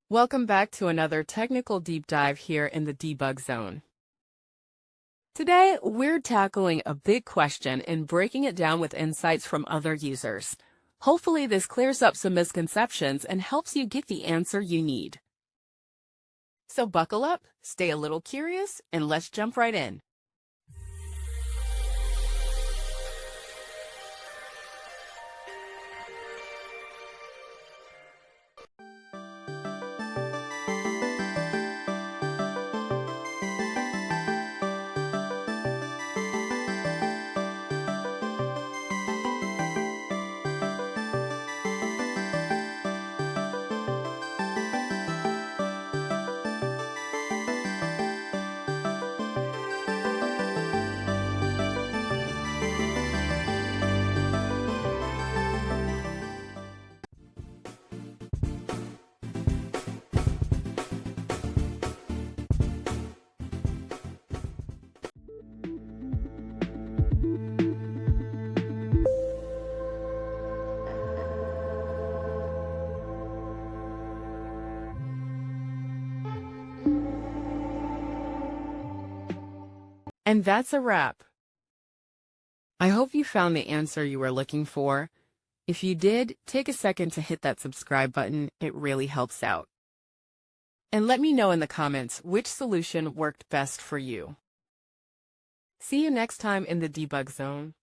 Welcome back to another technical deep dive here in the debug zone. Today, we're tackling a big question and breaking it down with insights from other users. Hopefully, this clears up some misconceptions and helps you get the answer you need. So buckle up, stay a little curious, and let's jump right in. And that's a wrap. I hope you found the answer you were looking for. If you did, take a second to hit that subscribe button. It really helps out. And let me know in the comments which solution worked best for you. See you next time in the debug zone.